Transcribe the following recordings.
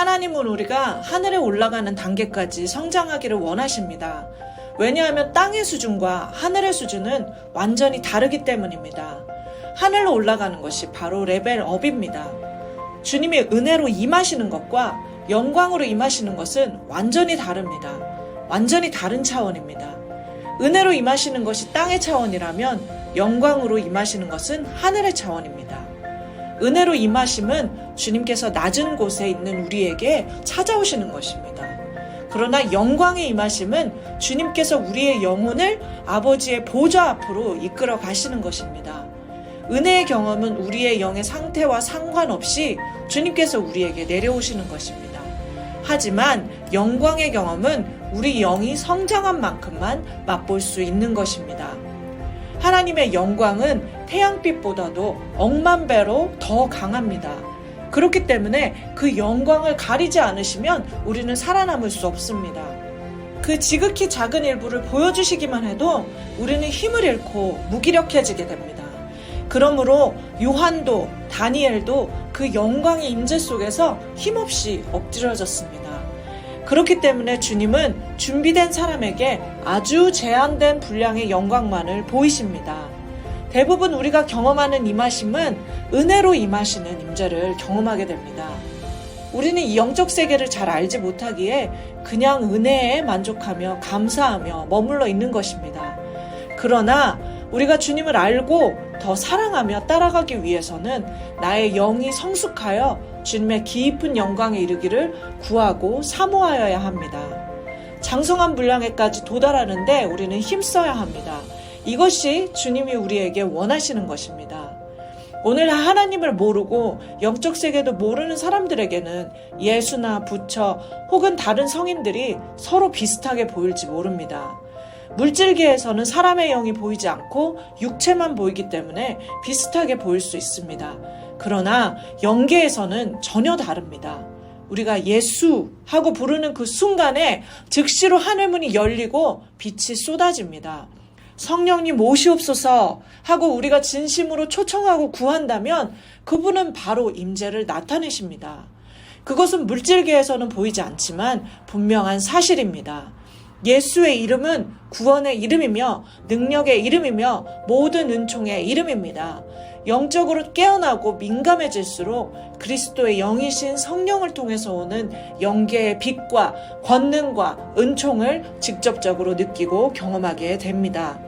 하나님은 우리가 하늘에 올라가는 단계까지 성장하기를 원하십니다. 왜냐하면 땅의 수준과 하늘의 수준은 완전히 다르기 때문입니다. 하늘로 올라가는 것이 바로 레벨업입니다. 주님이 은혜로 임하시는 것과 영광으로 임하시는 것은 완전히 다릅니다. 완전히 다른 차원입니다. 은혜로 임하시는 것이 땅의 차원이라면 영광으로 임하시는 것은 하늘의 차원입니다. 은혜로 임하심은 주님께서 낮은 곳에 있는 우리에게 찾아오시는 것입니다. 그러나 영광의 임하심은 주님께서 우리의 영혼을 아버지의 보좌 앞으로 이끌어 가시는 것입니다. 은혜의 경험은 우리의 영의 상태와 상관없이 주님께서 우리에게 내려오시는 것입니다. 하지만 영광의 경험은 우리 영이 성장한 만큼만 맛볼 수 있는 것입니다. 하나님의 영광은 태양빛보다도 억만 배로 더 강합니다. 그렇기 때문에 그 영광을 가리지 않으시면 우리는 살아남을 수 없습니다. 그 지극히 작은 일부를 보여주시기만 해도 우리는 힘을 잃고 무기력해지게 됩니다. 그러므로 요한도 다니엘도 그 영광의 임재 속에서 힘없이 엎드려졌습니다. 그렇기 때문에 주님은 준비된 사람에게 아주 제한된 분량의 영광만을 보이십니다. 대부분 우리가 경험하는 임하심은 은혜로 임하시는 임재를 경험하게 됩니다. 우리는 이 영적 세계를 잘 알지 못하기에 그냥 은혜에 만족하며 감사하며 머물러 있는 것입니다. 그러나 우리가 주님을 알고 더 사랑하며 따라가기 위해서는 나의 영이 성숙하여 주님의 깊은 영광에 이르기를 구하고 사모하여야 합니다. 장성한 분량에까지 도달하는데 우리는 힘써야 합니다. 이것이 주님이 우리에게 원하시는 것입니다. 오늘 하나님을 모르고 영적 세계도 모르는 사람들에게는 예수나 부처 혹은 다른 성인들이 서로 비슷하게 보일지 모릅니다. 물질계에서는 사람의 영이 보이지 않고 육체만 보이기 때문에 비슷하게 보일 수 있습니다. 그러나 영계에서는 전혀 다릅니다. 우리가 예수 하고 부르는 그 순간에 즉시로 하늘문이 열리고 빛이 쏟아집니다. 성령님 오시옵소서 하고 우리가 진심으로 초청하고 구한다면 그분은 바로 임재를 나타내십니다. 그것은 물질계에서는 보이지 않지만 분명한 사실입니다. 예수의 이름은 구원의 이름이며 능력의 이름이며 모든 은총의 이름입니다. 영적으로 깨어나고 민감해질수록 그리스도의 영이신 성령을 통해서 오는 영계의 빛과 권능과 은총을 직접적으로 느끼고 경험하게 됩니다.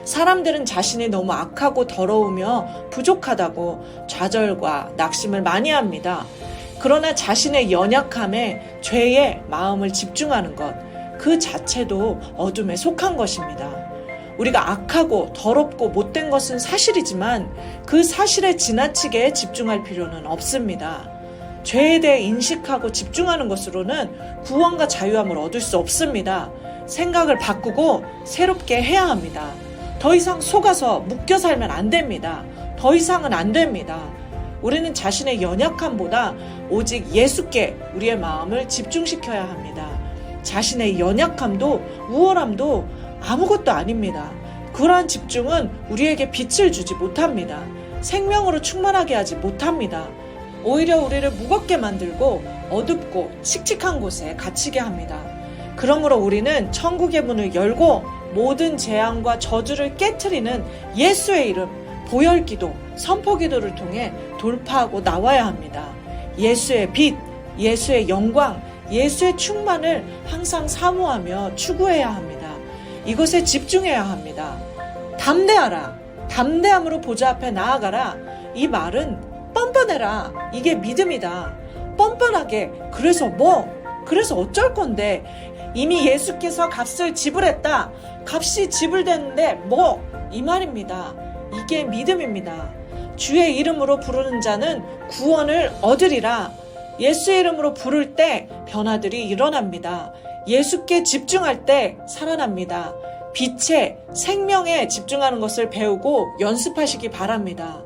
사람들은 자신이 너무 악하고 더러우며 부족하다고 좌절과 낙심을 많이 합니다. 그러나 자신의 연약함에 죄에 마음을 집중하는 것, 그 자체도 어둠에 속한 것입니다. 우리가 악하고 더럽고 못된 것은 사실이지만 그 사실에 지나치게 집중할 필요는 없습니다. 죄에 대해 인식하고 집중하는 것으로는 구원과 자유함을 얻을 수 없습니다. 생각을 바꾸고 새롭게 해야 합니다. 더 이상 속아서 묶여 살면 안 됩니다. 더 이상은 안 됩니다. 우리는 자신의 연약함보다 오직 예수께 우리의 마음을 집중시켜야 합니다. 자신의 연약함도 우월함도 아무것도 아닙니다. 그러한 집중은 우리에게 빛을 주지 못합니다. 생명으로 충만하게 하지 못합니다. 오히려 우리를 무겁게 만들고 어둡고 칙칙한 곳에 갇히게 합니다. 그러므로 우리는 천국의 문을 열고 모든 재앙과 저주를 깨트리는 예수의 이름, 보혈기도, 선포기도를 통해 돌파하고 나와야 합니다. 예수의 빛, 예수의 영광, 예수의 충만을 항상 사모하며 추구해야 합니다. 이것에 집중해야 합니다. 담대하라. 담대함으로 보좌 앞에 나아가라. 이 말은 뻔뻔해라. 이게 믿음이다. 뻔뻔하게 그래서 뭐? 그래서 어쩔 건데? 이미 예수께서 값을 지불했다. 값이 지불됐는데 뭐? 이 말입니다. 이게 믿음입니다. 주의 이름으로 부르는 자는 구원을 얻으리라. 예수의 이름으로 부를 때 변화들이 일어납니다. 예수께 집중할 때 살아납니다. 빛에 생명에 집중하는 것을 배우고 연습하시기 바랍니다.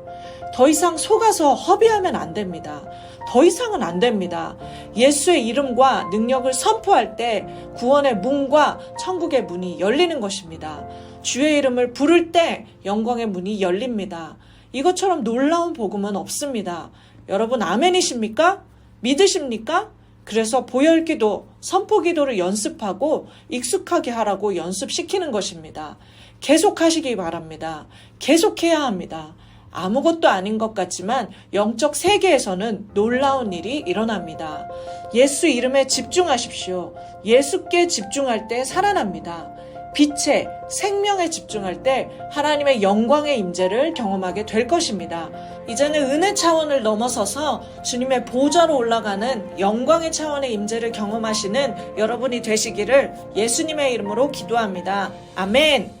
더 이상 속아서 허비하면 안 됩니다. 더 이상은 안 됩니다. 예수의 이름과 능력을 선포할 때 구원의 문과 천국의 문이 열리는 것입니다. 주의 이름을 부를 때 영광의 문이 열립니다. 이것처럼 놀라운 복음은 없습니다. 여러분 아멘이십니까? 믿으십니까? 그래서 보혈기도, 선포기도를 연습하고 익숙하게 하라고 연습시키는 것입니다. 계속하시기 바랍니다. 계속해야 합니다. 아무것도 아닌 것 같지만 영적 세계에서는 놀라운 일이 일어납니다. 예수 이름에 집중하십시오. 예수께 집중할 때 살아납니다. 빛에, 생명에 집중할 때 하나님의 영광의 임재를 경험하게 될 것입니다. 이제는 은혜 차원을 넘어서서 주님의 보좌로 올라가는 영광의 차원의 임재를 경험하시는 여러분이 되시기를 예수님의 이름으로 기도합니다. 아멘.